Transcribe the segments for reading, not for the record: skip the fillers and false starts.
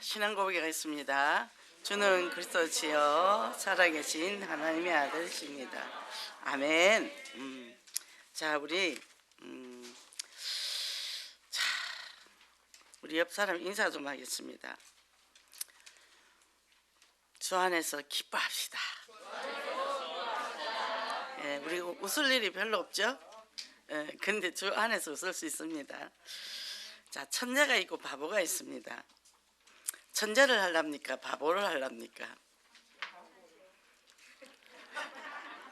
신앙 고백가 있습니다. 주는 그리스도시요 살아계신 하나님의 아들이십니다. 아멘. 자, 우리 옆 사람 인사 좀 하겠습니다. 주 안에서 기뻐합시다. 예, 우리 웃을 일이 별로 없죠? 예, 근데 주 안에서 웃을 수 있습니다. 자, 천재가 있고 바보가 있습니다. 천재를 하랍니까? 바보를 하랍니까?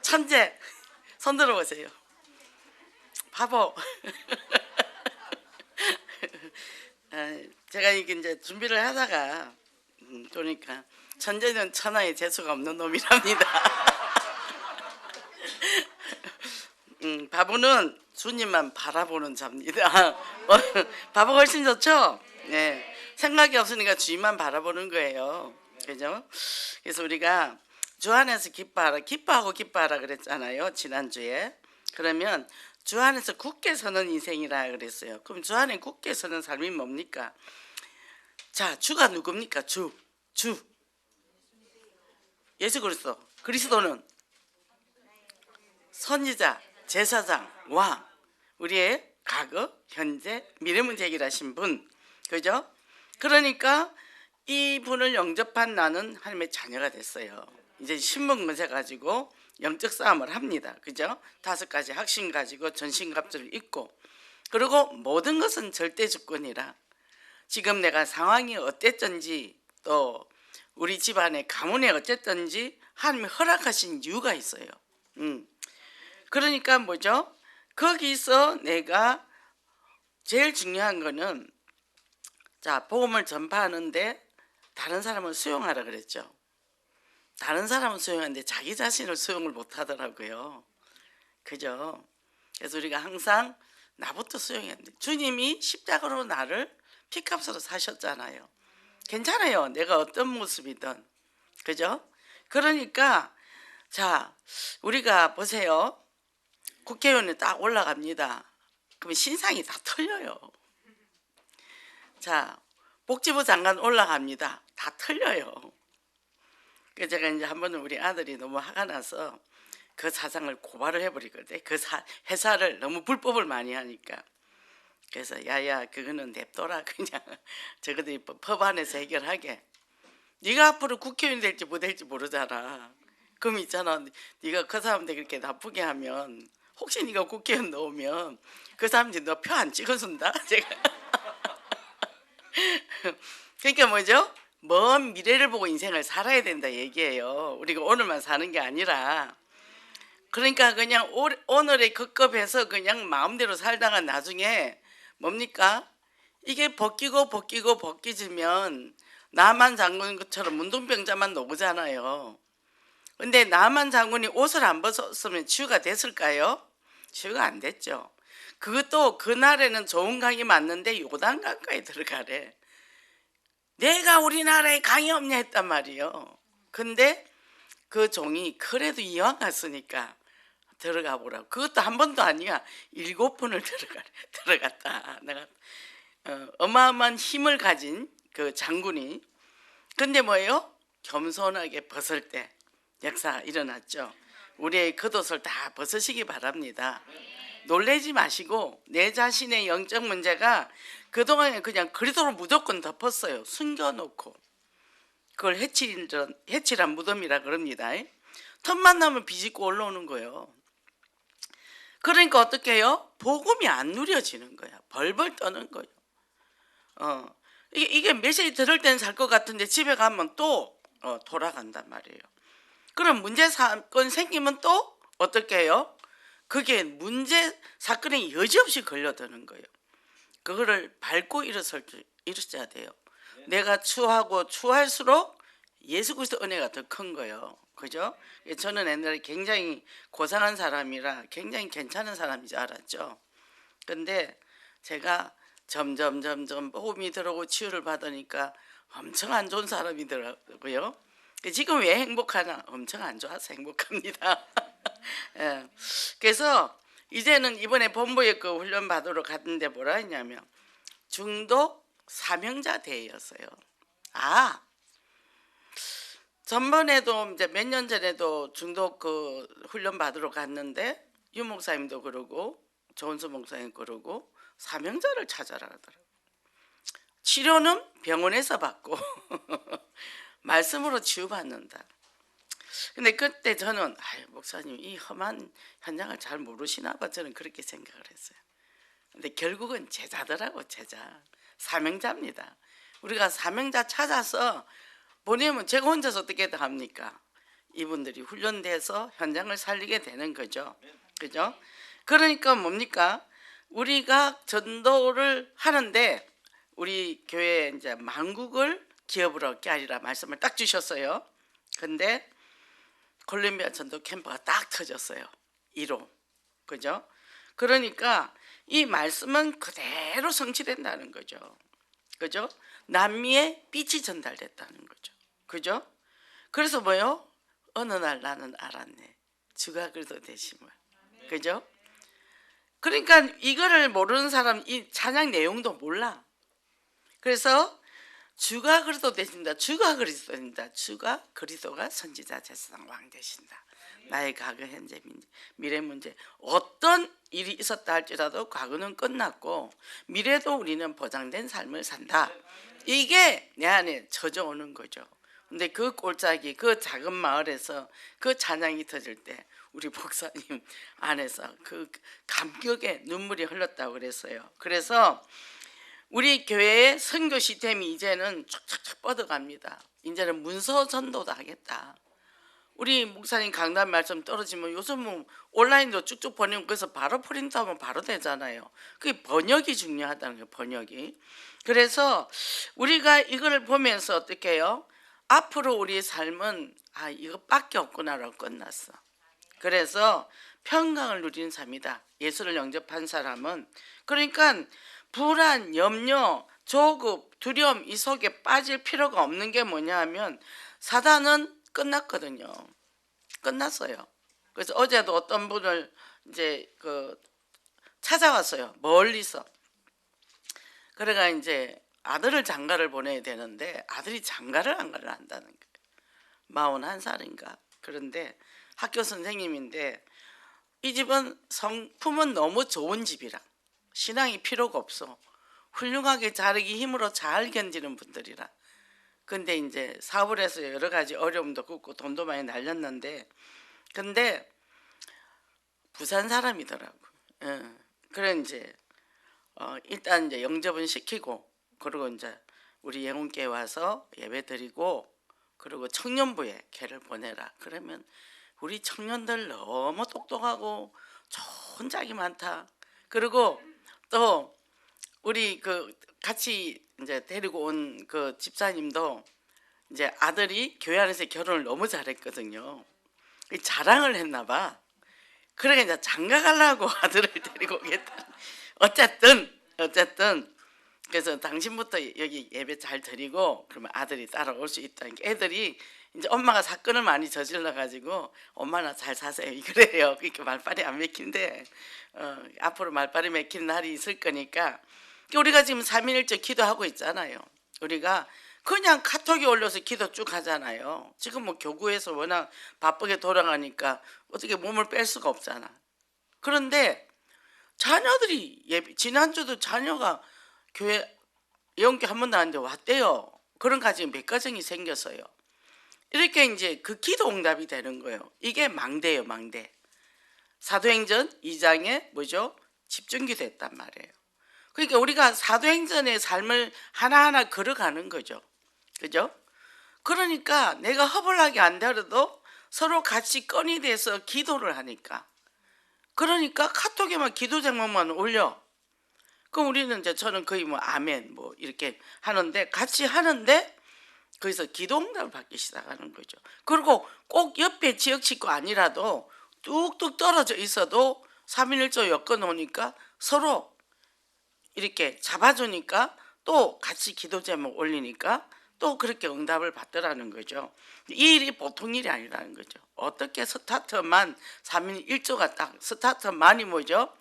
천재! 손 들어보세요. 바보! 제가 이제 준비를 하다가 보니까 천재는 천하에 재수가 없는 놈이랍니다. 바보는 주님만 바라보는 자입니다. 바보가 훨씬 좋죠? 네. 생각이 없으니까 주님만 바라보는 거예요. 그죠? 그래서 우리가 주 안에서 기뻐하라, 기뻐하라 그랬잖아요. 지난주에. 그러면 주 안에서 굳게 서는 인생이라 그랬어요. 그럼 주 안에 굳게 서는 삶이 뭡니까? 자, 주가 누굽니까? 주. 예수 그리스도. 그리스도는 선지자, 제사장, 왕. 우리의 과거, 현재, 미래 문제 해결하신 분. 그죠? 그러니까 이 분을 영접한 나는 하나님의 자녀가 됐어요. 이제 신분 문제 가지고 영적 싸움을 합니다. 그죠? 5가지 확신 가지고 전신갑주를 입고, 그리고 모든 것은 절대 주권이라 지금 내가 상황이 어땠든지 또 우리 집안의 가문이 어쨌든지 하나님이 허락하신 이유가 있어요. 그러니까 뭐죠? 거기서 내가 제일 중요한 거는, 자, 복음을 전파하는데 다른 사람을 수용하라 그랬죠. 다른 사람은 수용하는데 자기 자신을 수용을 못 하더라고요. 그죠? 그래서 우리가 항상 나부터 수용해야 돼. 주님이 십자가로 나를 피값으로 사셨잖아요. 괜찮아요. 내가 어떤 모습이든. 그죠? 그러니까 자, 우리가 보세요. 국회의원이 딱 올라갑니다. 그러면 신상이 다 틀려요. 자, 복지부 장관 올라갑니다. 다 틀려요. 그래서 제가 이제 한 번은 우리 아들이 너무 화가 나서 그 사장을 고발을 해버리거든. 그 회사를 너무 불법을 많이 하니까. 그래서 야야, 그거는 냅둬라. 그냥 저거들이 법안에서 해결하게. 네가 앞으로 국회의원 될지 뭐 될지 모르잖아. 그럼 있잖아, 네가 그 사람들 그렇게 나쁘게 하면 혹시 네가 국회의원 넣으면 그 사람들이 너 표 안 찍어준다. 제가 그러니까 뭐죠? 먼 미래를 보고 인생을 살아야 된다 얘기예요. 우리가 오늘만 사는 게 아니라. 그러니까 그냥 오늘에 급급해서 그냥 마음대로 살다가 나중에 뭡니까? 이게 벗기지면 나만 장군처럼 문둥병자만 나오잖아요. 근데 나만 장군이 옷을 안 벗었으면 치유가 됐을까요? 치유가 안 됐죠. 그것도 그날에는 좋은 강이 맞는데 요단강가에 들어가래. 내가 우리나라에 강이 없냐 했단 말이에요. 근데 그 종이 그래도 이왕 갔으니까 들어가 보라고. 그것도 한 번도 아니야. 7번을 들어갔다. 내가 어마어마한 힘을 가진 그 장군이. 근데 뭐예요? 겸손하게 벗을 때 역사가 일어났죠. 우리의 겉옷을 다 벗으시기 바랍니다. 놀라지 마시고, 내 자신의 영적 문제가 그동안에 그냥 그리스도로 무조건 덮었어요. 숨겨놓고. 그걸 해칠한 무덤이라 그럽니다. 틈만 나면 비집고 올라오는 거예요. 그러니까 어떻게 해요? 복음이 안 누려지는 거야. 벌벌 떠는 거예요. 이게 메시지 들을 때는 살 것 같은데 집에 가면 또 돌아간단 말이에요. 그럼 문제 사건 생기면 또 어떻게 해요? 그게 문제 사건에 여지없이 걸려드는 거예요. 그거를 밟고 일어서야 돼요. 내가 추하고 추할수록 예수 그리스도 은혜가 더 큰 거예요. 그죠? 저는 옛날에 굉장히 고상한 사람이라 굉장히 괜찮은 사람인 줄 알았죠. 근데 제가 점점 복음이 들어오고 치유를 받으니까 엄청 안 좋은 사람이더라고요. 지금 왜 행복하나? 엄청 안 좋아서 행복합니다. 예. 그래서 이제는 이번에 본부에 그 훈련 받으러 갔는데 뭐라 했냐면 중독 사명자 대회였어요. 아, 전번에도 이제 몇 년 전에도 중독 그 훈련 받으러 갔는데 유 목사님도 그러고 조은수 목사님 그러고 사명자를 찾아라 하더라고요. 치료는 병원에서 받고 말씀으로 치유받는다. 근데 그때 저는 목사님 이 험한 현장을 잘 모르시나 봐, 저는 그렇게 생각을 했어요. 근데 결국은 제자더라고. 제자, 사명자입니다. 우리가 사명자 찾아서 보내면 제가 혼자서 어떻게 합니까? 이분들이 훈련돼서 현장을 살리게 되는 거죠. 그죠? 그러니까 뭡니까? 우리가 전도를 하는데 우리 교회 이제 만국을 기업으로 얻게 하리라 말씀을 딱 주셨어요. 근데 콜롬비아 전도 캠프가 딱 터졌어요. 1호. 그죠? 그러니까 이 말씀은 그대로 성취된다는 거죠. 그죠? 남미에 빛이 전달됐다는 거죠. 그죠? 그래서 뭐요? 어느 날 나는 알았네. 주가 그리스도 되심을. 그죠? 그러니까 이거를 모르는 사람 이 찬양 내용도 몰라. 그래서 주가 그리스도 되신다. 주가 그리스도입니다. 주가 그리스도가 선지자 제사장 왕 되신다. 나의 과거 현재 미래 문제 어떤 일이 있었다 할지라도 과거는 끝났고 미래도 우리는 보장된 삶을 산다. 이게 내 안에 젖어오는 거죠. 근데 그 꼴짝이 그 작은 마을에서 그 찬양이 터질 때 우리 목사님 안에서 그 감격에 눈물이 흘렀다고 그랬어요. 그래서 우리 교회의 선교 시스템이 이제는 쫙쫙쫙 뻗어갑니다. 이제는 문서 전도도 하겠다. 우리 목사님 강단 말씀 떨어지면 요즘 뭐 온라인으로 쭉쭉 보내면 그래서 바로 프린트하면 바로 되잖아요. 그게 번역이 중요하다는 거예요. 번역이. 그래서 우리가 이거를 보면서 어떻게 해요? 앞으로 우리의 삶은 이것밖에 없구나라고 끝났어. 그래서 평강을 누리는 삶이다. 예수를 영접한 사람은. 그러니까 불안, 염려, 조급, 두려움 이 속에 빠질 필요가 없는 게 뭐냐 하면 사단은 끝났거든요. 끝났어요. 그래서 어제도 어떤 분을 이제 찾아왔어요. 멀리서. 그래가 이제 아들을 장가를 보내야 되는데 아들이 장가를 안 가를 한다는 거예요. 41살인가. 그런데 학교 선생님인데 이 집은 성품은 너무 좋은 집이라 신앙이 필요가 없어. 훌륭하게 자르기 힘으로 잘 견디는 분들이라. 근데 이제 사업을 해서 여러 가지 어려움도 겪고 돈도 많이 날렸는데 근데 부산 사람이더라고. 그래 이제 일단 이제 영접은 시키고 그리고 이제 우리 예원교회 와서 예배 드리고 그리고 청년부에 걔를 보내라. 그러면 우리 청년들 너무 똑똑하고 좋은 짝이 많다. 그리고 또 우리 같이 이제 데리고 온 그 집사님도 이제 아들이 교회 안에서 결혼을 너무 잘했거든요. 자랑을 했나 봐. 그러니까 이제 장가 가려고 아들을 데리고 오겠다. 어쨌든 그래서 당신부터 여기 예배 잘 드리고 그러면 아들이 따라올 수 있다니까. 애들이 이제 엄마가 사건을 많이 저질러 가지고 엄마나 잘 사세요 그래요. 그러니까 말빨이 안 맥힌데 앞으로 말빨이 맥히는 날이 있을 거니까 우리가 지금 3.1절 기도하고 있잖아요. 우리가 그냥 카톡에 올려서 기도 쭉 하잖아요. 지금 뭐 교구에서 워낙 바쁘게 돌아가니까 어떻게 몸을 뺄 수가 없잖아. 그런데 자녀들이 지난주도 자녀가 교회 예언교 한 번도 안 했는데 왔대요. 그런 가정이 몇 가정이 생겼어요. 이렇게 이제 그 기도 응답이 되는 거예요. 이게 망대예요, 망대. 사도행전 2장에 뭐죠? 집중기도 했단 말이에요. 그러니까 우리가 사도행전의 삶을 하나하나 걸어가는 거죠. 그죠? 그러니까 내가 허벌나게 안 되어도 서로 같이 건이 돼서 기도를 하니까. 그러니까 카톡에만 기도 제목만 올려. 그럼 우리는 이제 저는 거의 뭐 아멘 뭐 이렇게 하는데 같이 하는데 거기서 기도 응답을 받기 시작하는 거죠. 그리고 꼭 옆에 지역 식구 아니라도 뚝뚝 떨어져 있어도 3.1조 엮어 놓으니까 서로 이렇게 잡아주니까 또 같이 기도 제목 올리니까 또 그렇게 응답을 받더라는 거죠. 이 일이 보통 일이 아니라는 거죠. 어떻게 스타트만 3.1조가 딱 스타트만이 뭐죠?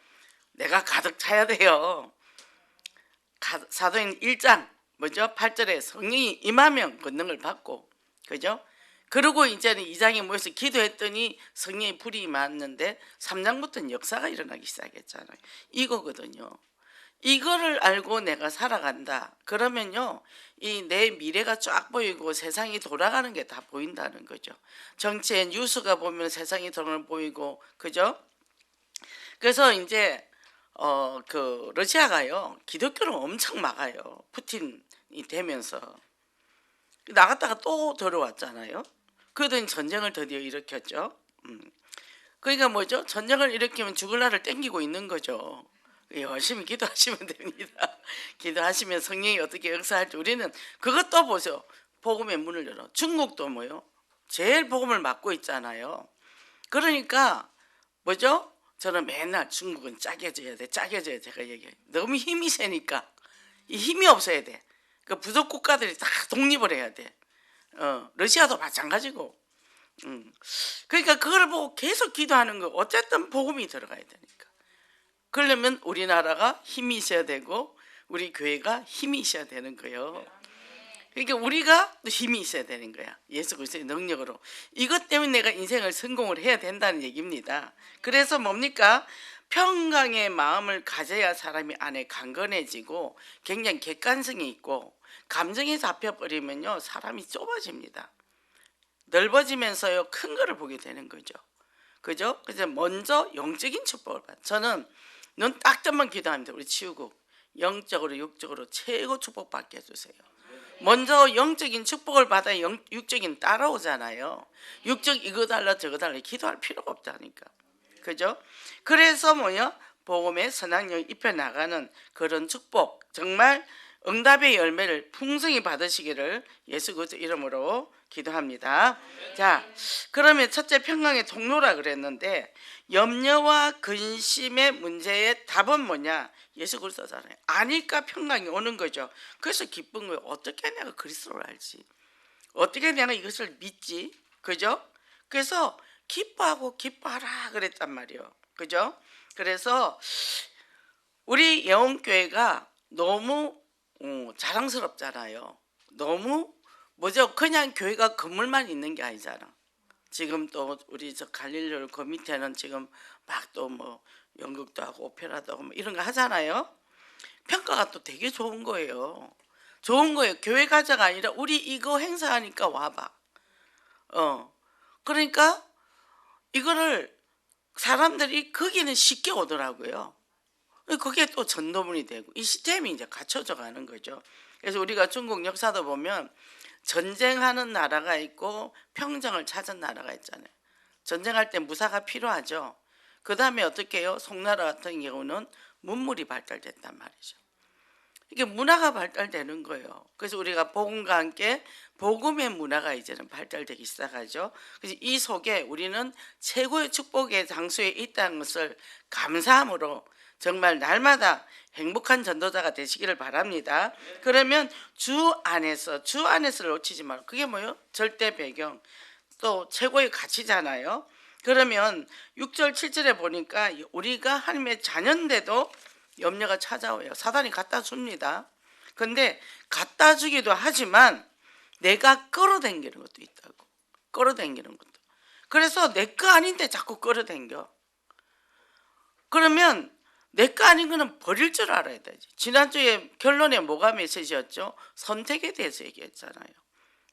내가 가득 차야 돼요. 사도행 1장 뭐죠? 8절에 성령이 임하면 권능을 받고, 그죠? 그리고 이제는 2장에 모여서 기도했더니 성령의 불이 임했는데 3장부터는 역사가 일어나기 시작했잖아요. 이거거든요. 이거를 알고 내가 살아간다. 그러면요, 이 내 미래가 쫙 보이고 세상이 돌아가는 게 다 보인다는 거죠. 정치의 뉴스가 보면 세상이 돌아가는 보이고, 그죠? 그래서 이제 그 러시아가요, 기독교를 엄청 막아요. 푸틴이 되면서 나갔다가 또 들어왔잖아요. 그러더니 전쟁을 드디어 일으켰죠. 그러니까 뭐죠? 전쟁을 일으키면 죽을 날을 땡기고 있는 거죠. 열심히 기도하시면 됩니다. 기도하시면 성령이 어떻게 역사할지. 우리는 그것도 보세요. 복음의 문을 열어. 중국도 뭐요? 제일 복음을 막고 있잖아요. 그러니까 뭐죠? 저는 맨날 중국은 짜게져야 돼. 짜게져야 돼. 제가 얘기해요. 너무 힘이 세니까. 이 힘이 없어야 돼. 그 부족 국가들이 다 독립을 해야 돼. 러시아도 마찬가지고. 그러니까 그걸 보고 계속 기도하는 거. 어쨌든 복음이 들어가야 되니까. 그러려면 우리나라가 힘이 있어야 되고 우리 교회가 힘이 있어야 되는 거예요. 그러니까 우리가 또 힘이 있어야 되는 거야. 예수 그리스도의 능력으로. 이것 때문에 내가 인생을 성공을 해야 된다는 얘기입니다. 그래서 뭡니까? 평강의 마음을 가져야 사람이 안에 강건해지고 굉장히 객관성이 있고, 감정에 잡혀버리면요 사람이 좁아집니다. 넓어지면서요 큰 거를 보게 되는 거죠. 그죠? 그래서 먼저 영적인 축복을 받아. 저는 눈 딱 뜨면 기도합니다. 우리 치우국 영적으로 육적으로 최고 축복 받게 해주세요. 먼저 영적인 축복을 받아야 육적인 따라오잖아요. 육적 이거 달라 저거 달라 기도할 필요가 없다니까. 그죠? 그래서 뭐냐? 복음의 선악력이 입혀나가는 그런 축복, 정말 응답의 열매를 풍성히 받으시기를 예수 그리스도 이름으로 기도합니다. 자, 그러면 첫째 평강의 통로라 그랬는데, 염려와 근심의 문제의 답은 뭐냐? 예수 그리스도잖아요. 아니까 평강이 오는 거죠. 그래서 기쁜 거예요. 어떻게 내가 그리스도를 알지? 어떻게 내가 이것을 믿지? 그죠? 그래서 기뻐하고 기뻐하라 그랬단 말이에요. 그죠? 그래서 우리 예원교회가 너무 자랑스럽잖아요. 너무 뭐죠? 그냥 교회가 건물만 있는 게 아니잖아. 지금 또 우리 저 갈릴리 그 밑에는 지금 막 또 뭐 연극도 하고 오페라도 하고 뭐 이런 거 하잖아요. 평가가 또 되게 좋은 거예요. 좋은 거예요. 교회 가자가 아니라 우리 이거 행사하니까 와봐. 그러니까 이거를 사람들이 거기는 쉽게 오더라고요. 그게 또 전도문이 되고 이 시스템이 이제 갖춰져 가는 거죠. 그래서 우리가 중국 역사도 보면 전쟁하는 나라가 있고 평정을 찾은 나라가 있잖아요. 전쟁할 때 무사가 필요하죠. 그 다음에 어떻게 해요? 송나라 같은 경우는 문물이 발달됐단 말이죠. 이게 문화가 발달되는 거예요. 그래서 우리가 복음과 함께 복음의 문화가 이제는 발달되기 시작하죠. 그래서 이 속에 우리는 최고의 축복의 장소에 있다는 것을 감사함으로 정말 날마다 행복한 전도자가 되시기를 바랍니다. 그러면 주 안에서를 놓치지 말고, 그게 뭐예요? 절대 배경, 또 최고의 가치잖아요. 그러면 6절 7절에 보니까 우리가 하나님의 자녀인데도 염려가 찾아와요. 사단이 갖다 줍니다. 근데 갖다 주기도 하지만 내가 끌어당기는 것도 있다고. 끌어당기는 것도. 그래서 내 거 아닌데 자꾸 끌어당겨. 그러면 내 거 아닌 거는 버릴 줄 알아야 되지. 지난주에 결론에 뭐가 메시지였죠? 선택에 대해서 얘기했잖아요.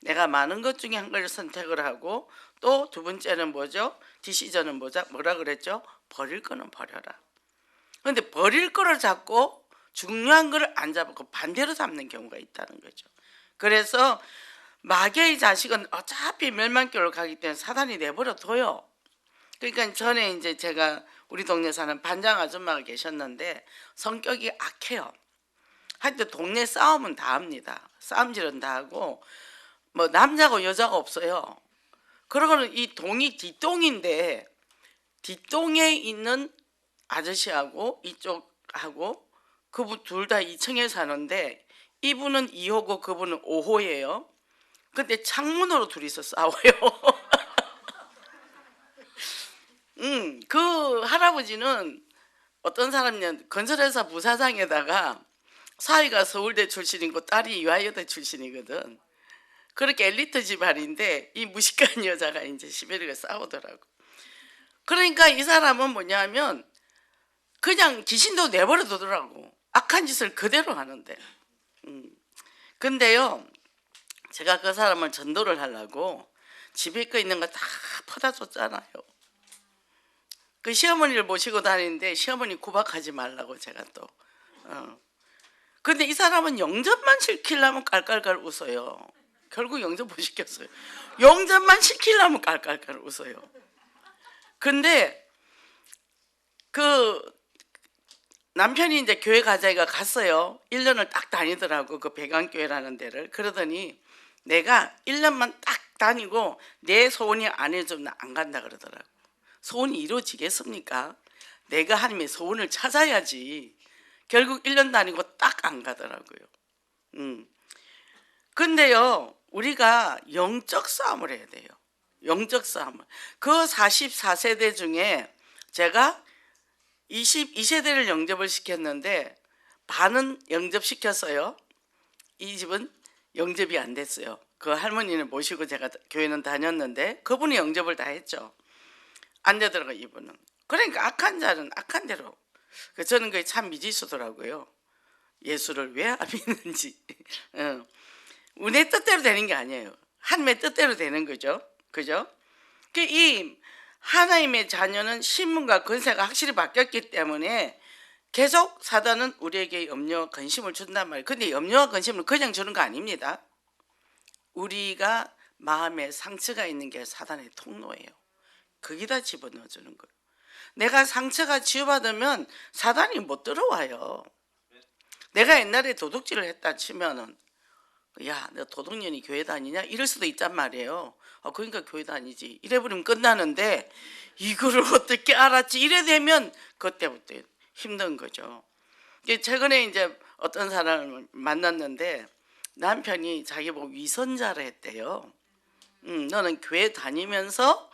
내가 많은 것 중에 한 가지를 선택을 하고, 또 두 번째는 뭐죠? 디시전은 뭐라 그랬죠? 버릴 거는 버려라. 그런데 버릴 거를 잡고 중요한 거를 안 잡고 반대로 잡는 경우가 있다는 거죠. 그래서 마귀의 자식은 어차피 멸망교를 가기 때문에 사단이 내버려 둬요. 그러니까 전에 이제 제가 우리 동네 사는 반장 아줌마가 계셨는데 성격이 악해요. 하여튼 동네 싸움은 다 합니다. 싸움질은 다 하고, 뭐 남자고 여자가 없어요. 그러고는 이 동이 뒷동인데 뒷동에 있는 아저씨하고 이쪽하고 그분 둘 다 2층에 사는데 이분은 2호고 그분은 5호예요. 근데 창문으로 둘이서 싸워요. 그 할아버지는 어떤 사람이냐, 건설회사 부사장에다가 사위가 서울대 출신이고 딸이 유아여대 출신이거든. 그렇게 엘리트 집안인데 이 무식한 여자가 이제 시베리가 싸우더라고. 그러니까 이 사람은 뭐냐면 그냥 귀신도 내버려 두더라고. 악한 짓을 그대로 하는데. 근데요, 제가 그 사람을 전도를 하려고 집에 있는 거 다 퍼다 줬잖아요. 그 시어머니를 모시고 다니는데 시어머니 구박하지 말라고 제가 또. 근데 이 사람은 영접만 시키려면 깔깔깔 웃어요. 결국 영접 못 시켰어요. 영접만 시키려면 깔깔깔 웃어요. 근데 그 남편이 이제 교회 가자기가 갔어요. 1년을 딱 다니더라고. 그 배강교회라는 데를. 그러더니 내가 1년만 딱 다니고 내 소원이 안 해주면 안 간다 그러더라고. 소원이 이루어지겠습니까? 내가 하나님의 소원을 찾아야지. 결국 1년 다니고 딱 안 가더라고요. 근데요, 우리가 영적 싸움을 해야 돼요. 영적 싸움을. 그 44세대 중에 제가 22세대를 영접을 시켰는데 반은 영접시켰어요. 이 집은 영접이 안 됐어요. 그 할머니를 모시고 제가 교회는 다녔는데 그분이 영접을 다 했죠. 안 되더라고요, 이분은. 그러니까 악한 자는 악한 대로. 저는 그게 참 미지수더라고요. 예수를 왜 안 믿는지. 내 뜻대로 되는 게 아니에요. 하나님의 뜻대로 되는 거죠. 그죠? 이 하나님의 자녀는 신분과 권세가 확실히 바뀌었기 때문에 계속 사단은 우리에게 염려와 근심을 준단 말이에요. 근데 염려와 근심을 그냥 주는 거 아닙니다. 우리가 마음에 상처가 있는 게 사단의 통로예요. 거기다 집어넣어 주는 거예요. 내가 상처가 치유받으면 사단이 못 들어와요. 내가 옛날에 도둑질을 했다 치면은 야, 너 도둑년이 교회 다니냐? 이럴 수도 있단 말이에요. 그러니까 교회 다니지. 이래버리면 끝나는데 이거를 어떻게 알았지? 이래 되면 그때부터 힘든 거죠. 최근에 이제 어떤 사람을 만났는데 남편이 자기 보고 위선자를 했대요. 너는 교회 다니면서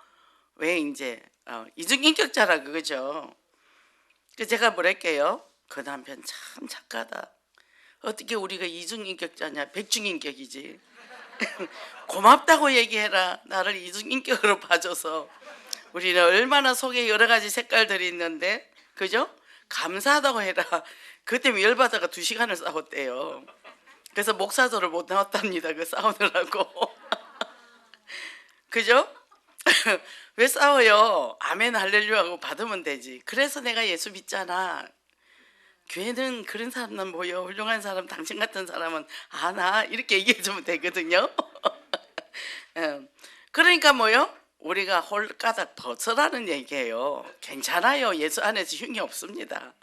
왜 이제 이중인격자라 그거죠. 제가 뭐랄게요. 그 남편 참 착하다. 어떻게 우리가 이중인격자냐? 백중인격이지. 고맙다고 얘기해라. 나를 이중인격으로 봐줘서. 우리는 얼마나 속에 여러 가지 색깔들이 있는데, 그죠? 감사하다고 해라. 그때 열받아가 2시간을 싸웠대요. 그래서 목사도를 못 나왔답니다. 그 싸우느라고. 그죠? 왜 싸워요? 아멘 할렐루야 하고 받으면 되지. 그래서 내가 예수 믿잖아. 교회는 그런 사람만 모여. 훌륭한 사람, 당신 같은 사람은 아나 이렇게 얘기해 주면 되거든요. 그러니까 뭐요? 우리가 홀가닥 벗어라는 얘기예요. 괜찮아요. 예수 안에서 흉이 없습니다.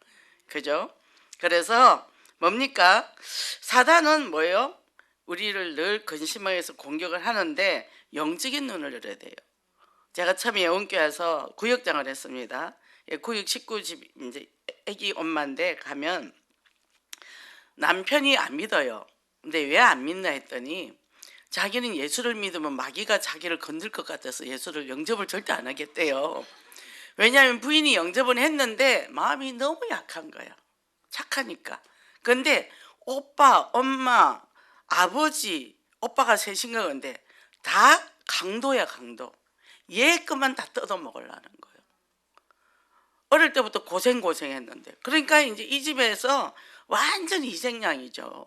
그죠? 그래서 뭡니까? 사단은 뭐예요? 우리를 늘 근심하여서 공격을 하는데 영적인 눈을 열어야 돼요. 제가 처음에 예원교회에서 구역장을 했습니다. 구역 19집 이제 애기 엄마인데 가면 남편이 안 믿어요. 근데 왜 안 믿나 했더니 자기는 예수를 믿으면 마귀가 자기를 건들 것 같아서 예수를 영접을 절대 안 하겠대요. 왜냐하면 부인이 영접은 했는데 마음이 너무 약한 거야. 착하니까. 근데 오빠, 엄마, 아버지, 오빠가 셋인가 근데 다 강도야, 강도. 얘 것만 다 뜯어먹으려는 거예요. 어릴 때부터 고생했는데. 그러니까 이제 이 집에서 완전히 희생양이죠.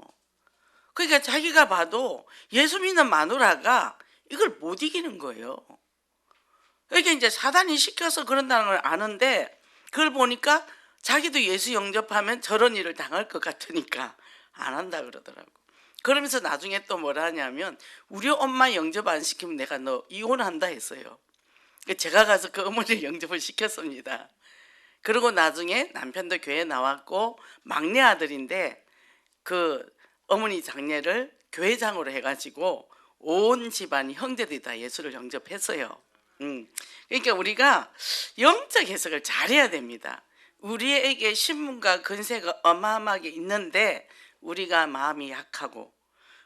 그러니까 자기가 봐도 예수 믿는 마누라가 이걸 못 이기는 거예요. 그러니까 이제 사단이 시켜서 그런다는 걸 아는데 그걸 보니까 자기도 예수 영접하면 저런 일을 당할 것 같으니까 안 한다 그러더라고. 그러면서 나중에 또 뭐라 하냐면 우리 엄마 영접 안 시키면 내가 너 이혼한다 했어요. 제가 가서 그 어머니를 영접을 시켰습니다. 그리고 나중에 남편도 교회에 나왔고 막내 아들인데 그 어머니 장례를 교회장으로 해가지고 온 집안이 형제들이 다 예수를 영접했어요. 그러니까 우리가 영적 해석을 잘해야 됩니다. 우리에게 신분과 근세가 어마어마하게 있는데 우리가 마음이 약하고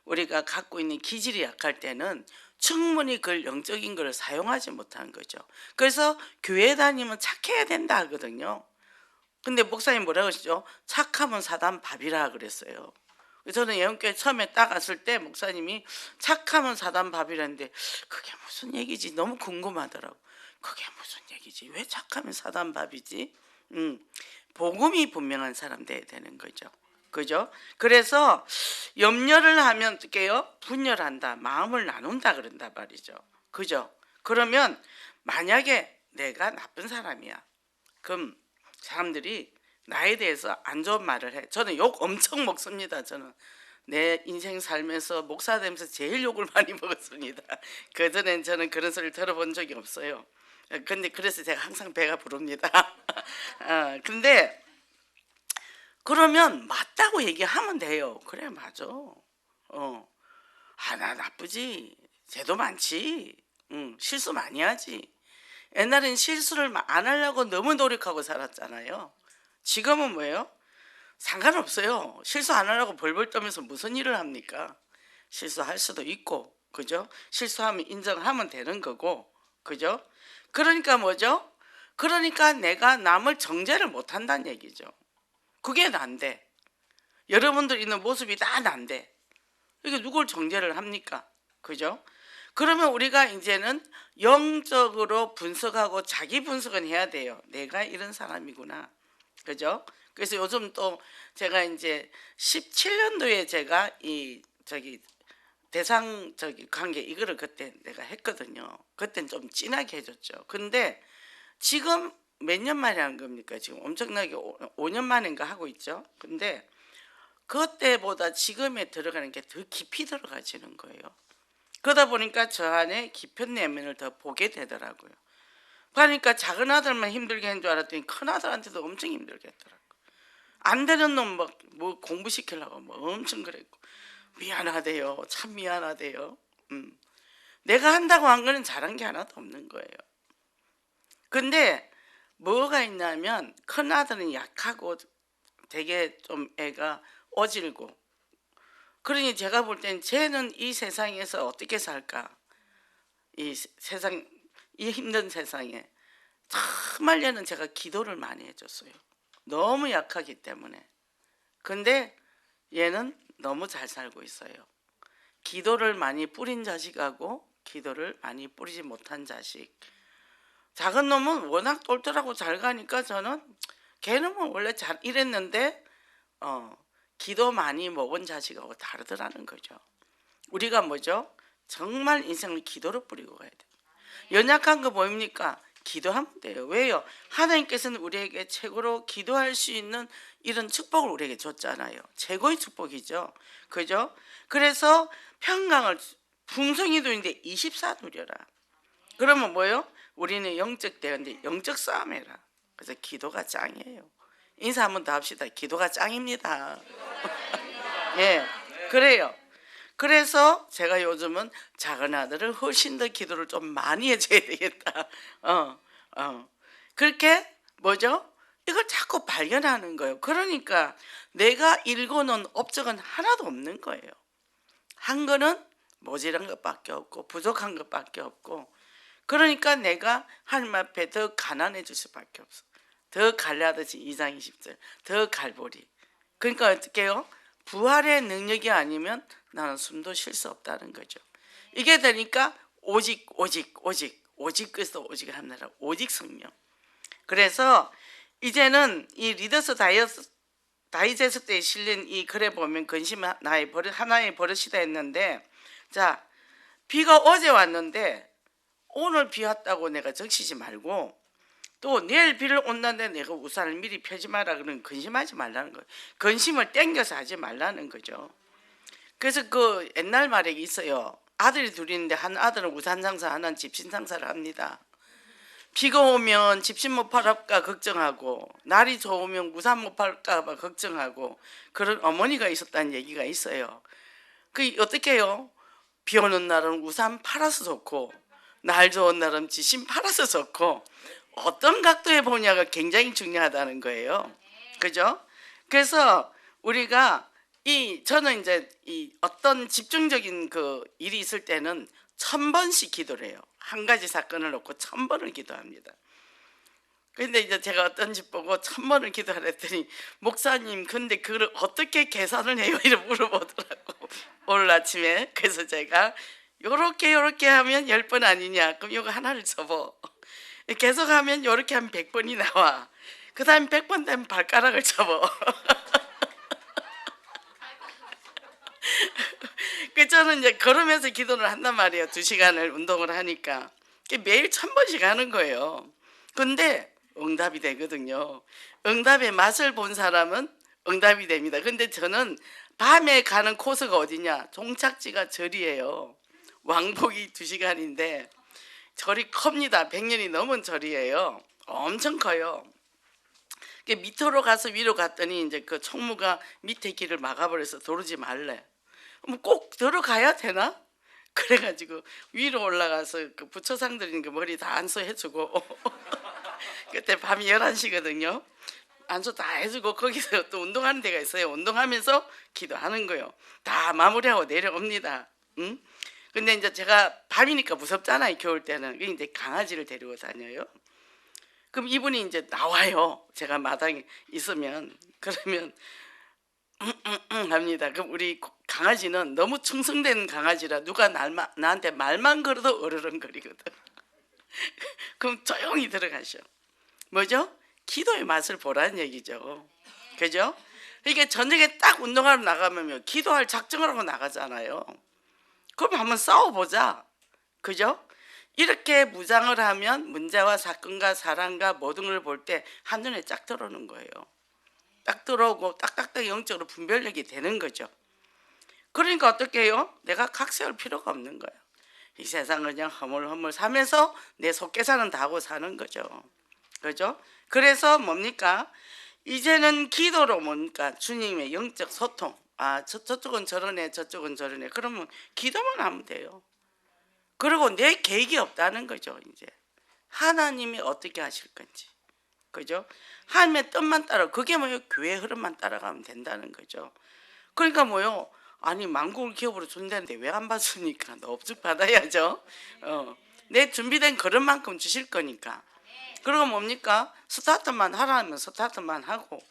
우리가 갖고 있는 기질이 약할 때는 충분히 그걸 영적인 걸 사용하지 못하는 거죠. 그래서 교회 다니면 착해야 된다 하거든요. 근데 목사님 뭐라 그러시죠? 착하면 사단 밥이라 그랬어요. 저는 예언교회 처음에 딱 왔을 때 목사님이 착하면 사단 밥이라는데 그게 무슨 얘기지? 너무 궁금하더라고. 그게 무슨 얘기지? 왜 착하면 사단 밥이지? 복음이 분명한 사람 돼야 되는 거죠. 그죠? 그래서 염려를 하면 어떻게요? 분열한다. 마음을 나눈다 그런다 말이죠. 그죠? 그러면 만약에 내가 나쁜 사람이야. 그럼 사람들이 나에 대해서 안 좋은 말을 해. 저는 욕 엄청 먹습니다. 저는 내 인생 살면서 목사 되면서 제일 욕을 많이 먹었습니다. 그전엔 저는 그런 소리를 들어본 적이 없어요. 근데 그래서 제가 항상 배가 부릅니다. 근데 그러면 맞다고 얘기하면 돼요. 그래 맞아. 나 나쁘지. 죄도 많지. 실수 많이 하지. 옛날엔 실수를 안 하려고 너무 노력하고 살았잖아요. 지금은 뭐예요? 상관없어요. 실수 안 하려고 벌벌 떠면서 무슨 일을 합니까? 실수할 수도 있고, 그죠? 실수하면 인정하면 되는 거고, 그죠? 그러니까 뭐죠? 그러니까 내가 남을 정죄를 못 한다는 얘기죠. 그게 난데. 여러분들 있는 모습이 다 난데. 이게 누굴 정죄를 합니까? 그죠? 그러면 우리가 이제는 영적으로 분석하고 자기 분석은 해야 돼요. 내가 이런 사람이구나. 그죠? 그래서 요즘 또 제가 이제 17년도에 제가 이 대상 관계 이거를 그때 내가 했거든요. 그때는 좀 진하게 해줬죠. 근데 지금 몇 년 만에 한 겁니까? 지금 엄청나게 5년 만인가 하고 있죠. 근데 그때보다 지금에 들어가는 게 더 깊이 들어가지는 거예요. 그러다 보니까 저 안에 깊은 내면을 더 보게 되더라고요. 그러니까 작은 아들만 힘들게 하는 줄 알았더니 큰 아들한테도 엄청 힘들게 했더라고요. 안 되는 놈 뭐 공부시키려고 뭐 엄청 그랬고 미안하대요. 참 미안하대요. 내가 한다고 한 거는 잘한 게 하나도 없는 거예요. 근데 뭐가 있냐면 큰 아들은 약하고 되게 좀 애가 어질고 그러니 제가 볼 땐 쟤는 이 세상에서 어떻게 살까? 이 세상 이 힘든 세상에 정말 얘는 제가 기도를 많이 해줬어요. 너무 약하기 때문에. 근데 얘는 너무 잘 살고 있어요. 기도를 많이 뿌린 자식하고 기도를 많이 뿌리지 못한 자식. 작은 놈은 워낙 똘똘하고 잘 가니까 저는 걔는 뭐 원래 잘 이랬는데 기도 많이 먹은 자식하고 다르더라는 거죠. 우리가 뭐죠? 정말 인생을 기도로 뿌리고 가야 돼요. 연약한 거 보입니까? 기도하면 돼요. 왜요? 하나님께서는 우리에게 최고로 기도할 수 있는 이런 축복을 우리에게 줬잖아요. 최고의 축복이죠. 그죠? 그래서 평강을 풍성이도인데 24 누려라. 그러면 뭐요? 우리는 영적 대인데 영적 싸움 해라. 그래서 기도가 짱이에요. 인사 한번 더 합시다. 기도가 짱입니다. 예, 그래요. 그래서 제가 요즘은 작은 아들을 훨씬 더 기도를 좀 많이 해줘야 되겠다. 그렇게 뭐죠? 이걸 자꾸 발견하는 거예요. 그러니까 내가 읽어놓은 업적은 하나도 없는 거예요. 한 거는 모자란 것밖에 없고 부족한 것밖에 없고 그러니까 내가 하나님 앞에 더 가난해질 수밖에 없어. 더 갈라듯이 2장 20절 더 갈보리. 그러니까 어떻게 해요? 부활의 능력이 아니면 나는 숨도 쉴 수 없다는 거죠. 이게 되니까 오직 그리스도 오직 하느라 오직 성령. 그래서 이제는 이 리더스 다이제스트에 실린 이 글에 보면 근심 하나의 버릇이다 했는데 자 비가 어제 왔는데 오늘 비 왔다고 내가 적시지 말고 또 내일 비를 온다는데 내가 우산을 미리 펴지 마라 그러면 근심하지 말라는 거예요. 근심을 땡겨서 하지 말라는 거죠. 그래서 그 옛날 말에 있어요. 아들이 둘이 있는데 한 아들은 우산 장사 하나는 집신 장사를 합니다. 비가 오면 집신 못 팔까 걱정하고 날이 좋으면 우산 못 팔까 봐 걱정하고 그런 어머니가 있었다는 얘기가 있어요. 그 어떻게 해요? 비 오는 날은 우산 팔아서 좋고 날 좋은 날은 집신 팔아서 좋고 어떤 각도에 보냐가 굉장히 중요하다는 거예요. 그죠? 그래서 우리가 저는 이제 이 어떤 집중적인 그 일이 있을 때는 1000번씩 기도를 해요. 한 가지 사건을 놓고 1000번을 기도합니다. 근데 이제 제가 어떤 집 보고 1,000번을 기도하랬더니 목사님 근데 그걸 어떻게 계산을 해요? 이렇게 물어보더라고 오늘 아침에. 그래서 제가 요렇게 하면 10번 아니냐, 그럼 요거 하나를 접어. 계속 하면 요렇게 하면 100번이 나와. 그 다음에 100번 되면 발가락을 접어. 그 저는 이제 걸으면서 기도를 한단 말이에요. 2시간을 운동을 하니까 매일 1,000번씩 하는 거예요. 근데 응답이 되거든요. 응답의 맛을 본 사람은 응답이 됩니다. 근데 저는 밤에 가는 코스가 어디냐, 종착지가 절이에요. 왕복이 2시간인데 절이 큽니다. 100년이 넘은 절이에요. 엄청 커요. 밑으로 가서 위로 갔더니 이제 그 총무가 밑에 길을 막아버려서 들어오지 말래. 꼭 들어가야 되나? 그래가지고 위로 올라가서 그 부처상들이 그 머리 다 안수해주고 그때 밤이 11시거든요. 안수 다 해주고 거기서 또 운동하는 데가 있어요. 운동하면서 기도하는 거예요. 다 마무리하고 내려옵니다. 응? 근데 이제 제가 밤이니까 무섭잖아요. 겨울 때는. 이제 강아지를 데리고 다녀요. 그럼 이분이 이제 나와요. 제가 마당에 있으면. 그러면 합니다. 그럼 우리 강아지는 너무 충성된 강아지라 누가 나한테 말만 걸어도 어르렁거리거든. 그럼 조용히 들어가셔. 뭐죠? 기도의 맛을 보라는 얘기죠. 그죠? 그러니까 저녁에 딱 운동하러 나가면 기도할 작정을 하고 나가잖아요. 그럼 한번 싸워보자. 그죠? 이렇게 무장을 하면 문제와 사건과 사람과 모든 걸 볼 때 한눈에 쫙 들어오는 거예요. 딱 들어오고 딱딱딱 영적으로 분별력이 되는 거죠. 그러니까 어떻게 해요? 내가 각세할 필요가 없는 거예요. 이 세상을 그냥 허물허물 사면서 내 속계산은 다 하고 사는 거죠. 그죠? 그래서 뭡니까? 이제는 기도로 뭡니까? 주님의 영적 소통. 아, 저쪽은 저러네, 저쪽은 저러네. 그러면 기도만 하면 돼요. 그리고 내 계획이 없다는 거죠. 이제 하나님이 어떻게 하실 건지. 그죠? 하나님의 뜻만 따라, 그게 뭐예요? 교회 흐름만 따라가면 된다는 거죠. 그러니까 뭐요? 아니 만국을 기업으로 준다는데 왜 안 받습니까? 너 업적 받아야죠. 내 준비된 그릇만큼 주실 거니까. 그리고 뭡니까? 스타트만 하라면 스타트만 하고,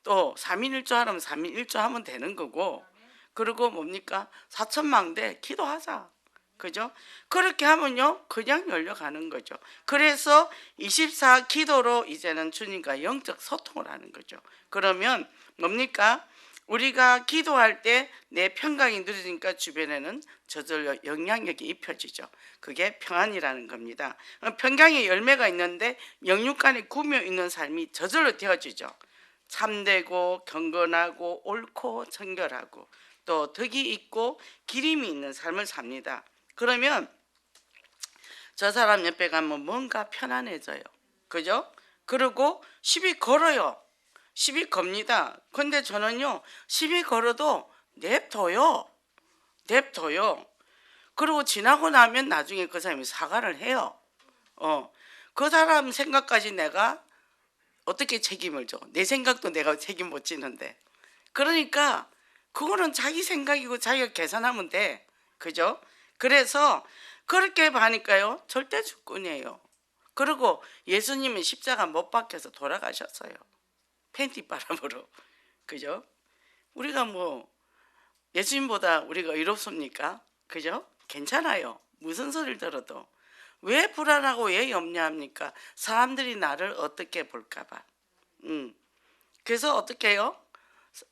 또 3인 1조 하라면 3인 1조 하면 되는 거고, 그리고 뭡니까? 4천망대 기도하자. 그죠? 그렇게 하면요 그냥 열려가는 거죠. 그래서 24 기도로 이제는 주님과 영적 소통을 하는 거죠. 그러면 뭡니까? 우리가 기도할 때 내 평강이 누려지니까 주변에는 저절로 영향력이 입혀지죠. 그게 평안이라는 겁니다. 평강의 열매가 있는데 영육간에 구며 있는 삶이 저절로 되어지죠. 참되고 경건하고 옳고 정결하고 또 덕이 있고 기림이 있는 삶을 삽니다. 그러면 저 사람 옆에 가면 뭔가 편안해져요. 그죠? 그리고 시비 걸어요. 시비 겁니다. 근데 저는요 시비 걸어도 냅둬요. 그리고 지나고 나면 나중에 그 사람이 사과를 해요. 그 사람 생각까지 내가 어떻게 책임을 져? 내 생각도 내가 책임 못 지는데. 그러니까 그거는 자기 생각이고 자기가 계산하면 돼. 그죠? 그래서 그렇게 하니까요 절대 주권이에요. 그리고 예수님은 십자가 못 박혀서 돌아가셨어요. 팬티 바람으로. 그죠? 우리가 뭐 예수님보다 우리가 의롭습니까? 그죠? 괜찮아요. 무슨 소리를 들어도. 왜 불안하고 왜 염려합니까? 사람들이 나를 어떻게 볼까 봐. 그래서 어떻게 해요?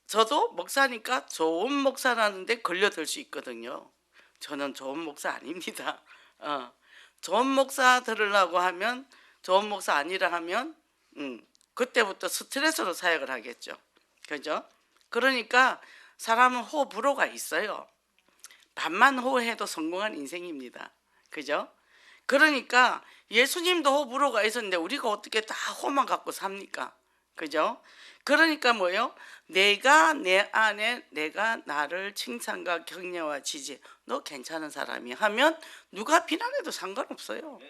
저도 목사니까 좋은 목사라는데 걸려들 수 있거든요. 저는 좋은 목사 아닙니다. 좋은 목사 들으려고 하면, 좋은 목사 아니라 하면 그때부터 스트레스로 사역을 하겠죠. 그죠? 그러니까 사람은 호불호가 있어요. 반만 호해도 성공한 인생입니다. 그죠? 그러니까 예수님도 호불호가 있었는데 우리가 어떻게 다 호만 갖고 삽니까? 그죠? 그러니까 뭐요? 내가 내 안에 내가 나를 칭찬과 격려와 지지, 너 괜찮은 사람이 하면 누가 비난해도 상관없어요.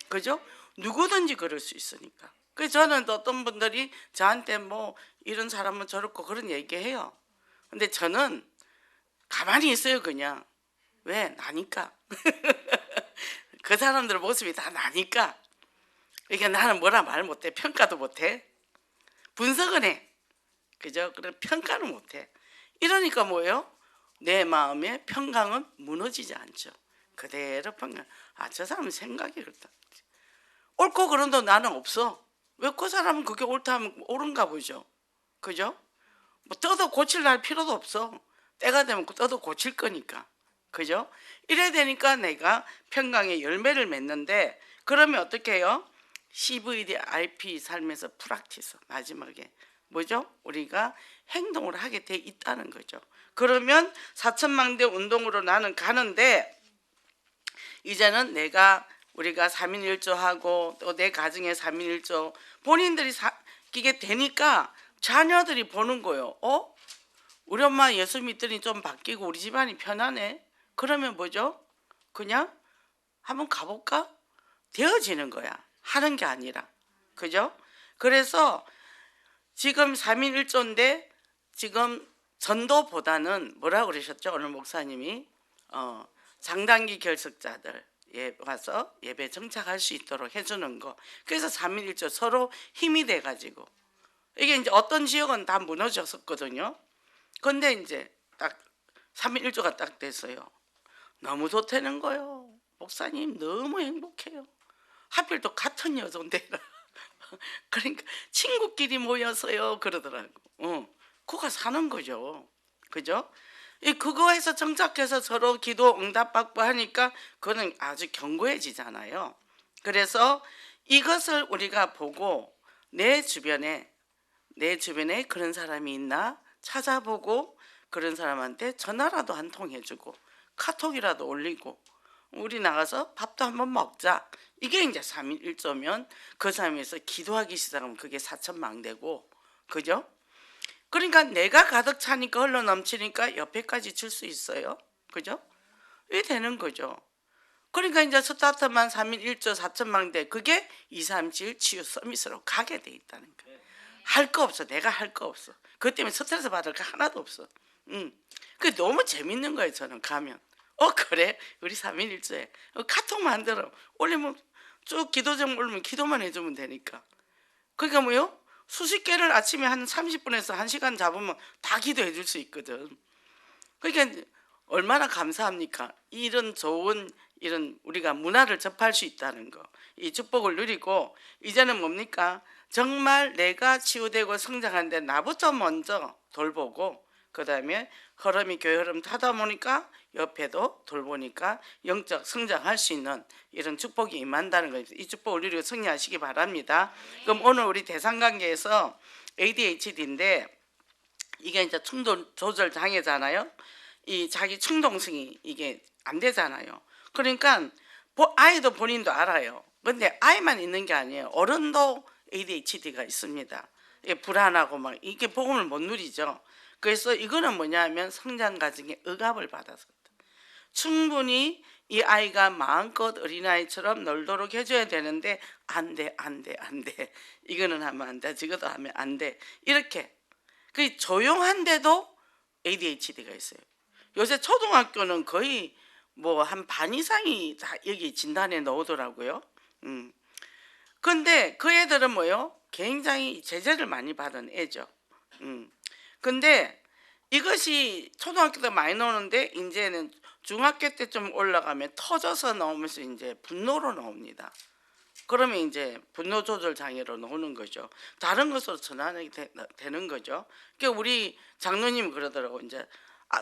그죠? 누구든지 그럴 수 있으니까. 그래서 저는 어떤 분들이 저한테 뭐 이런 사람은 저렇고 그런 얘기해요. 근데 저는 가만히 있어요. 그냥. 왜? 나니까. 그 사람들 모습이 다 나니까. 이게 나는 뭐라 말 못해. 평가도 못해. 분석은 해. 그죠? 그래 평가는 못해. 이러니까 뭐예요? 내 마음의 평강은 무너지지 않죠. 그대로 평강. 아, 저 사람 생각이 그렇다. 옳고 그른도 나는 없어. 왜 그 사람은 그게 옳다 하면 옳은가 보죠. 그죠? 뭐 떠도 고칠 할 필요도 없어. 때가 되면 떠도 고칠 거니까. 그죠? 이래 되니까 내가 평강의 열매를 맺는데, 그러면 어떻게 해요? CVDIP 삶에서 프락티스, 마지막에 뭐죠? 우리가 행동을 하게 돼 있다는 거죠. 그러면 사천망대 운동으로 나는 가는데, 이제는 우리가 3.1조하고 또 내 가정의 3.1조 본인들이 이게 되니까 자녀들이 보는 거예요. 우리 엄마 예수 믿더니 좀 바뀌고 우리 집안이 편하네. 그러면 뭐죠? 그냥 한번 가볼까? 되어지는 거야. 하는 게 아니라. 그죠? 그래서 지금 3.1조인데 지금 전도보다는 뭐라고 그러셨죠? 오늘 목사님이 장단기 결석자들 와서 예배 정착할 수 있도록 해주는 거. 그래서 3.1조 서로 힘이 돼가지고, 이게 이제 어떤 지역은 다 무너졌었거든요. 근데 이제 딱 3.1조가 딱 됐어요. 너무 좋다는 거예요. 목사님 너무 행복해요. 하필 또 같은 여종대라. 그러니까 친구끼리 모여서요 그러더라고. 그거 사는 거죠. 그죠? 그거에서 정착해서 서로 기도 응답받고 하니까 그거는 아주 견고해지잖아요. 그래서 이것을 우리가 보고 내 주변에 그런 사람이 있나 찾아보고, 그런 사람한테 전화라도 한 통 해주고 카톡이라도 올리고 우리 나가서 밥도 한번 먹자. 이게 이제 3.1조면 그 사람에서 기도하기 시작하면 그게 사천망대고. 그죠? 그러니까 내가 가득 차니까 흘러 넘치니까 옆에까지 줄 수 있어요. 그죠? 이게 되는 거죠. 그러니까 이제 스타트만 3.1조 사천망대, 그게 237 치유 서밋으로 가게 돼 있다는 거예요. 할 거 없어. 내가 할 거 없어. 그것 때문에 스트레스 받을 거 하나도 없어. 그게 너무 재밌는 거예요. 저는 가면 그래 우리 3.1조에 카톡 만들어 올리면 쭉 기도 좀 올리면 기도만 해주면 되니까. 그러니까 뭐요? 수십 개를 아침에 한 30분에서 1시간 잡으면 다 기도해 줄 수 있거든. 그러니까 얼마나 감사합니까? 이런 좋은 이런 우리가 문화를 접할 수 있다는 거, 이 축복을 누리고, 이제는 뭡니까? 정말 내가 치유되고 성장하는데 나부터 먼저 돌보고, 그 다음에 흐름이 교회 흐름 타다 보니까 옆에도 돌보니까 영적 성장할 수 있는 이런 축복이 임한다는 거예요. 이 축복을 누리고 승리하시기 바랍니다. 그럼 오늘 우리 대상관계에서 ADHD인데 이게 이제 충동 조절 장애잖아요. 이 자기 충동성이 이게 안 되잖아요. 그러니까 아이도 본인도 알아요. 근데 아이만 있는 게 아니에요. 어른도 ADHD가 있습니다. 불안하고 막 이게 복음을 못 누리죠. 그래서 이거는 뭐냐면 성장 과정에 억압을 받아서 충분히 이 아이가 마음껏 어린아이처럼 놀도록 해줘야 되는데 안 돼. 이거는 하면 안 돼. 저것도 하면 안 돼. 이렇게 그 조용한데도 ADHD가 있어요. 요새 초등학교는 거의 뭐 한 반 이상이 다 여기 진단에 넣더라고요. 근데 그 애들은 뭐요? 굉장히 제재를 많이 받은 애죠. 근데 이것이 초등학교 때 많이 나오는데 이제는 중학교 때 좀 올라가면 터져서 나오면서 이제 분노로 나옵니다. 그러면 이제 분노 조절 장애로 나오는 거죠. 다른 것으로 전환이 되는 거죠. 그러니까 우리 장로님 그러더라고. 이제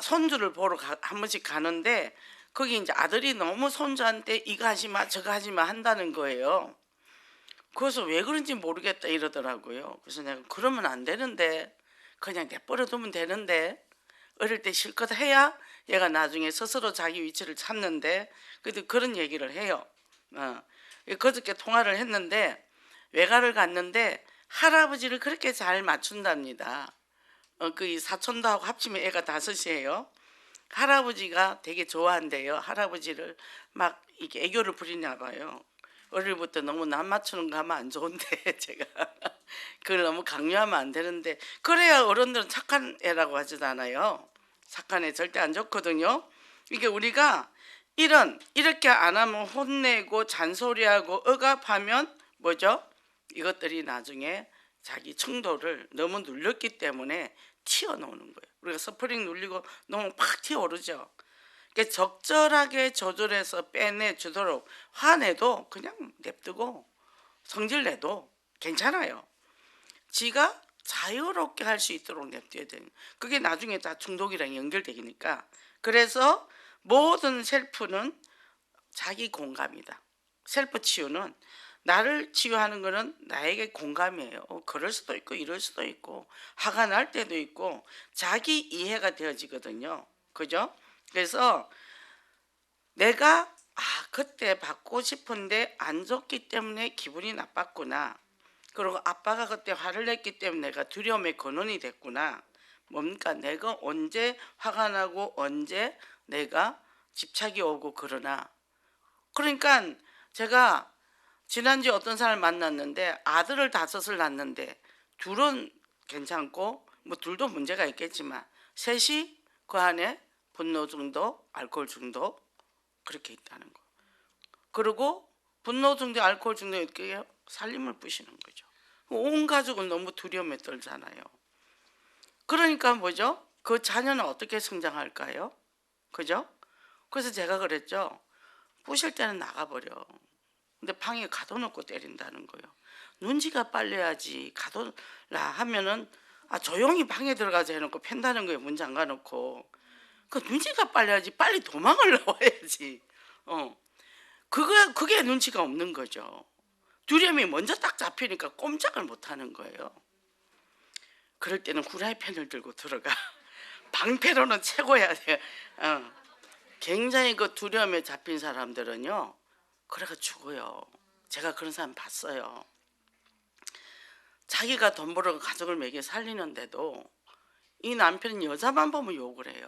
손주를 보러 한 번씩 가는데 거기 이제 아들이 너무 손주한테 이거 하지 마 저거 하지 마 한다는 거예요. 그래서 왜 그런지 모르겠다 이러더라고요. 그래서 내가 그러면 안 되는데 그냥 내버려 두면 되는데, 어릴 때 실컷 해야 얘가 나중에 스스로 자기 위치를 찾는데, 그래도 그런 얘기를 해요. 그저께 통화를 했는데 외가를 갔는데 할아버지를 그렇게 잘 맞춘답니다. 그 사촌도 하고 합치면 애가 5이에요. 할아버지가 되게 좋아한대요. 할아버지를 막 이게 애교를 부리나 봐요. 어릴부터 너무 남 맞추는 거 하면 안 좋은데 제가 그걸 너무 강요하면 안 되는데, 그래야 어른들은 착한 애라고 하잖아요. 착한 애 절대 안 좋거든요. 이게 우리가 이렇게 안 하면 혼내고 잔소리하고 억압하면 뭐죠? 이것들이 나중에 자기 층도를 너무 눌렸기 때문에 튀어나오는 거예요. 우리가 스프링 눌리고 너무 팍 튀어오르죠. 그러니까 적절하게 조절해서 빼내주도록, 화내도 그냥 냅두고 성질내도 괜찮아요. 지가 자유롭게 할 수 있도록 냅둬야 되는, 그게 나중에 다 중독이랑 연결되니까. 그래서 모든 셀프는 자기 공감이다. 셀프 치유는, 나를 치유하는 거는 나에게 공감이에요. 그럴 수도 있고 이럴 수도 있고 화가 날 때도 있고 자기 이해가 되어지거든요. 그죠? 그래서 내가 그때 받고 싶은데 안 줬기 때문에 기분이 나빴구나. 그리고 아빠가 그때 화를 냈기 때문에 내가 두려움의 근원이 됐구나. 뭡니까? 내가 언제 화가 나고 언제 내가 집착이 오고 그러나. 그러니까 제가 지난주에 어떤 사람을 만났는데 아들을 5을 낳았는데 둘은 괜찮고 뭐 둘도 문제가 있겠지만 셋이 그 안에 분노 중독, 알코올 중독 그렇게 있다는 거. 그리고 분노 중독, 알코올 중독 이렇게 살림을 부시는 거죠. 온 가족은 너무 두려움에 떨잖아요. 그러니까 뭐죠? 그 자녀는 어떻게 성장할까요? 그죠? 그래서 제가 그랬죠. 부실 때는 나가버려. 근데 방에 가둬놓고 때린다는 거예요. 눈치가 빨려야지. 가둬라 하면은 조용히 방에 들어가자 해놓고 팬다는 거예요. 문 잠가놓고. 그 눈치가 빨려야지. 빨리 도망을 나와야지. 그게 눈치가 없는 거죠. 두려움이 먼저 딱 잡히니까 꼼짝을 못하는 거예요. 그럴 때는 후라이팬을 들고 들어가. 방패로는 최고야 돼요. 굉장히 그 두려움에 잡힌 사람들은요, 그래가 죽어요. 제가 그런 사람 봤어요. 자기가 돈 벌어 가족을 먹여 살리는데도 이 남편은 여자만 보면 욕을 해요.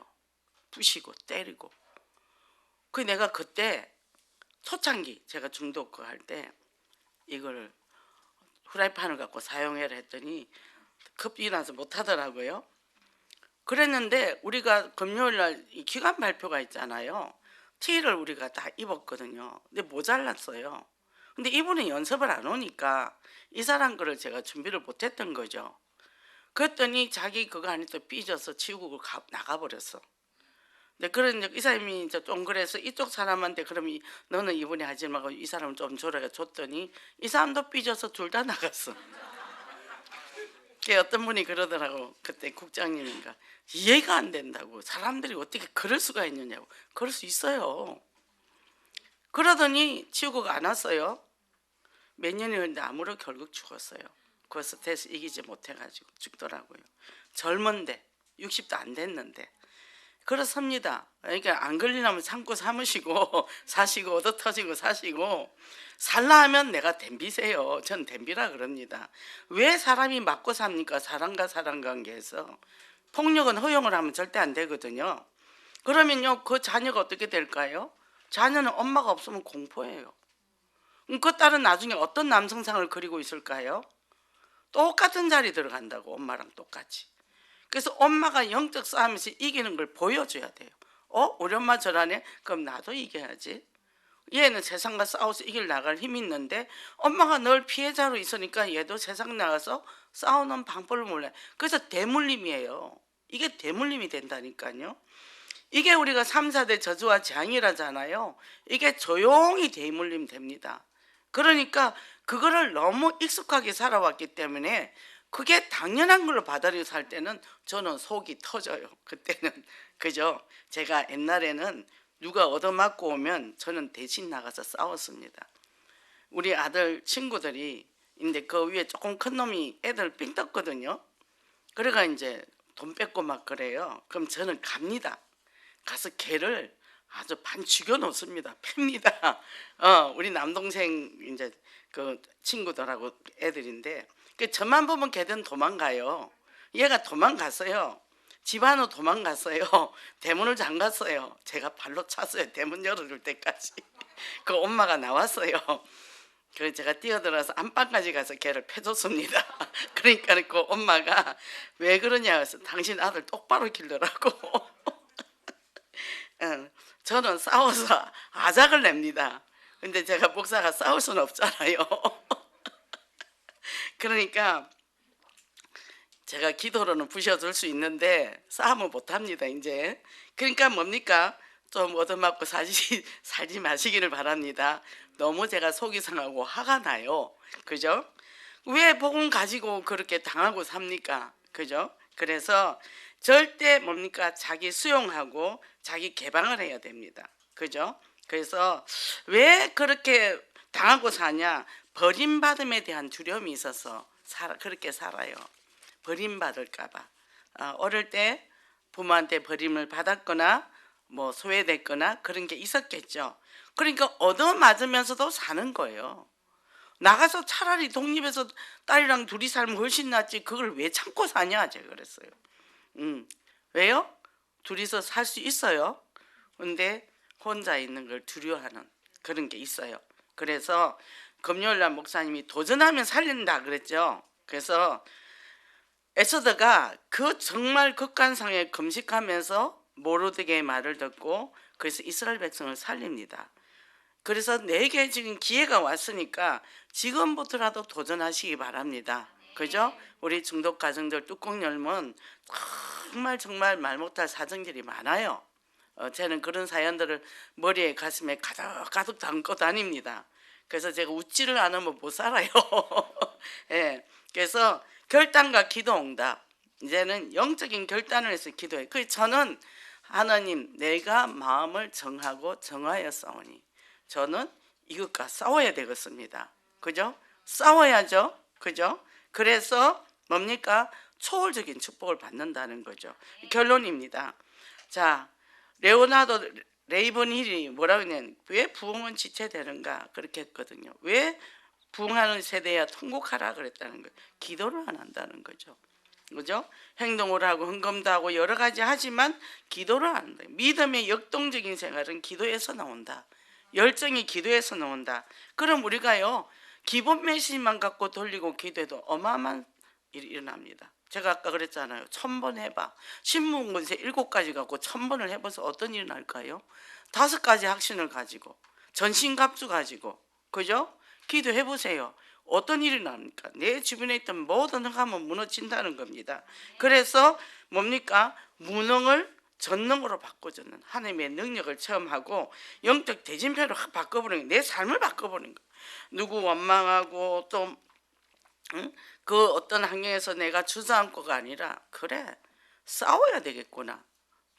부시고 때리고. 그 내가 그때 초창기 제가 중독 할 때 이걸 후라이팬을 갖고 사용해라 했더니 겁이 나서 못 하더라고요. 그랬는데 우리가 금요일 날 기간 발표가 있잖아요. 티를 우리가 다 입었거든요. 근데 모자랐어요. 근데 이분은 연습을 안 오니까 이 사람 거를 제가 준비를 못했던 거죠. 그랬더니 자기 그거 안에 또 삐져서 치우고 나가버렸어. 근데 그런 이 사람이 이제 좀 그래서 이쪽 사람한테 그럼 너는 이번에 하지 말고 이 사람을 좀 줘라 줬더니 이 사람도 삐져서 둘 다 나갔어. 어떤 분이 그러더라고. 그때 국장님인가 이해가 안 된다고. 사람들이 어떻게 그럴 수가 있느냐고. 그럴 수 있어요. 그러더니 치우고가 안 왔어요. 몇 년이 흘렀는데 아무로 결국 죽었어요. 그 스트레스 이기지 못해가지고 죽더라고요. 젊은데 60도 안 됐는데. 그렇습니다. 그러니까 안 걸리려면 참고 참으시고 사시고 얻어 터지고 사시고, 살라 하면 내가 댐비세요. 전 댐비라 그럽니다. 왜 사람이 맞고 삽니까? 사람과 사람 관계에서. 폭력은 허용을 하면 절대 안 되거든요. 그러면요, 그 자녀가 어떻게 될까요? 자녀는 엄마가 없으면 공포예요. 그 딸은 나중에 어떤 남성상을 그리고 있을까요? 똑같은 자리 들어간다고, 엄마랑 똑같이. 그래서 엄마가 영적 싸움에서 이기는 걸 보여줘야 돼요. 우리 엄마 저러네? 그럼 나도 이겨야지. 얘는 세상과 싸워서 이길 나갈 힘이 있는데 엄마가 늘 피해자로 있으니까 얘도 세상 나가서 싸우는 방법을 몰라요. 그래서 대물림이에요. 이게 대물림이 된다니까요. 이게 우리가 3, 4대 저주와 재앙이라잖아요. 이게 조용히 대물림 됩니다. 그러니까 그거를 너무 익숙하게 살아왔기 때문에 그게 당연한 걸로 받아들여 살 때는 저는 속이 터져요. 그때는. 그죠? 제가 옛날에는 누가 얻어맞고 오면 저는 대신 나가서 싸웠습니다. 우리 아들 친구들이 근데 그 위에 조금 큰 놈이 애들 삥 떴거든요. 그래가 이제 돈 뺏고 막 그래요. 그럼 저는 갑니다. 가서 걔를 아주 반 죽여 놓습니다. 팹니다. 우리 남동생 이제 그 친구들하고 애들인데 저만 보면 걔들은 도망가요. 얘가 도망갔어요. 집 안으로 도망갔어요. 대문을 잠갔어요. 제가 발로 찼어요. 대문 열어줄 때까지. 그 엄마가 나왔어요. 그래서 제가 뛰어들어서 안방까지 가서 걔를 패줬습니다. 그러니까 그 엄마가 왜 그러냐 해서 당신 아들 똑바로 길더라고. 저는 싸워서 아작을 냅니다. 근데 제가 목사가 싸울 수는 없잖아요. 그러니까 제가 기도로는 부셔줄 수 있는데 싸움은 못합니다 이제. 그러니까 뭡니까? 좀 얻어맞고 살지 마시기를 바랍니다. 너무 제가 속이 상하고 화가 나요. 그죠? 왜 복음 가지고 그렇게 당하고 삽니까? 그죠? 그래서 절대 뭡니까? 자기 수용하고 자기 개방을 해야 됩니다. 그죠? 그래서 왜 그렇게 당하고 사냐? 버림받음에 대한 두려움이 있어서 그렇게 살아요. 버림받을까봐. 어릴 때 부모한테 버림을 받았거나 뭐 소외됐거나 그런 게 있었겠죠. 그러니까 얻어맞으면서도 사는 거예요. 나가서 차라리 독립해서 딸이랑 둘이 살면 훨씬 낫지 그걸 왜 참고 사냐 제가 그랬어요. 왜요? 둘이서 살 수 있어요. 근데 혼자 있는 걸 두려워하는 그런 게 있어요. 그래서 금요일날 목사님이 도전하면 살린다 그랬죠. 그래서 에서드가 그 정말 극한상에 금식하면서 모르드게의 말을 듣고 그래서 이스라엘 백성을 살립니다. 그래서 내게 지금 기회가 왔으니까 지금부터라도 도전하시기 바랍니다. 그죠? 우리 중독 가정들 뚜껑 열면 정말 말 못할 사정들이 많아요. 저는 그런 사연들을 머리에 가슴에 가득 담고 다닙니다. 그래서 제가 웃지를 않으면 못 살아요. 예, 그래서 결단과 기도 응답. 이제는 영적인 결단을 해서 기도해요. 그래서 저는 하나님 내가 마음을 정하고 정하여 싸우니 저는 이것과 싸워야 되겠습니다. 그죠? 싸워야죠. 그죠? 그래서 뭡니까? 초월적인 축복을 받는다는 거죠. 결론입니다. 자, 레오나르도 레이븐힐이 뭐라고 했냐면 왜 부흥은 지체되는가 그렇게 했거든요. 왜 부흥하는 세대야 통곡하라 그랬다는 거예요. 기도를 안 한다는 거죠. 그죠? 행동을 하고 헌금도 하고 여러 가지 하지만 기도를 안 한다. 믿음의 역동적인 생활은 기도에서 나온다. 열정이 기도에서 나온다. 그럼 우리가요 기본 메시지만 갖고 돌리고 기도해도 어마어마한 일이 일어납니다. 제가 아까 그랬잖아요. 1000번 해봐. 신문권세 7가지 갖고 1000번을 해봐서 어떤 일이 날까요? 5가지 확신을 가지고 전신갑주 가지고 그죠? 기도해보세요. 어떤 일이 납니까? 내 주변에 있던 모든 흑암은 무너진다는 겁니다. 그래서 뭡니까? 무능을 전능으로 바꿔주는 하나님의 능력을 체험하고 영적 대진표로 확 바꿔버리는 내 삶을 바꿔버리는 거예요. 누구 원망하고 또 그 어떤 환경에서 내가 주저앉고가 아니라 그래 싸워야 되겠구나.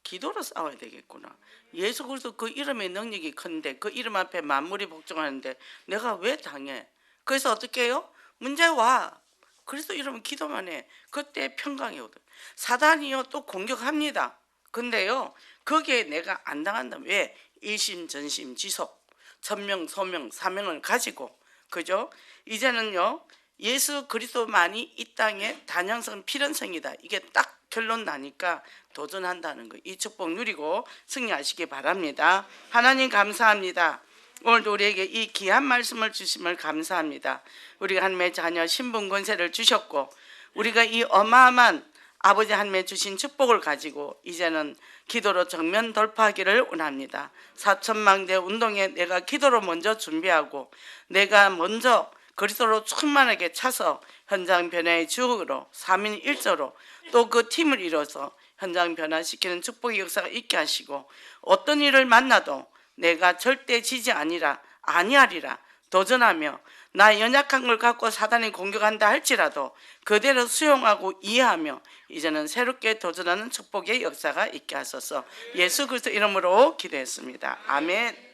기도로 싸워야 되겠구나. 예수 그리스도 그 이름의 능력이 큰데 그 이름 앞에 만물이 복종하는데 내가 왜 당해? 그래서 어떻게 해요? 문제 와. 그리스도 이름은 기도만 해. 그때 평강이 오거든. 사단이요 또 공격합니다. 근데요 거기에 내가 안 당한다면 왜? 일심전심 지속 천명 소명 사명을 가지고 그죠? 이제는요 예수 그리스도만이 이 땅의 단연성 필연성이다. 이게 딱 결론 나니까 도전한다는 거. 이 축복 누리고 승리하시기 바랍니다. 하나님 감사합니다. 오늘도 우리에게 이 귀한 말씀을 주심을 감사합니다. 우리가 하나님의 자녀 신분 권세를 주셨고 우리가 이 어마어마한 아버지 하나님의 주신 축복을 가지고 이제는 기도로 정면 돌파하기를 원합니다. 4천망대 운동에 내가 기도로 먼저 준비하고 내가 먼저 그리스도로 충만하게 차서 현장 변화의 주역으로 3인 1조로 또 그 팀을 이뤄서 현장 변화시키는 축복의 역사가 있게 하시고 어떤 일을 만나도 내가 절대 지지 아니하리라 도전하며 나 연약한 걸 갖고 사단이 공격한다 할지라도 그대로 수용하고 이해하며 이제는 새롭게 도전하는 축복의 역사가 있게 하소서. 예수 그리스도 이름으로 기도했습니다. 아멘.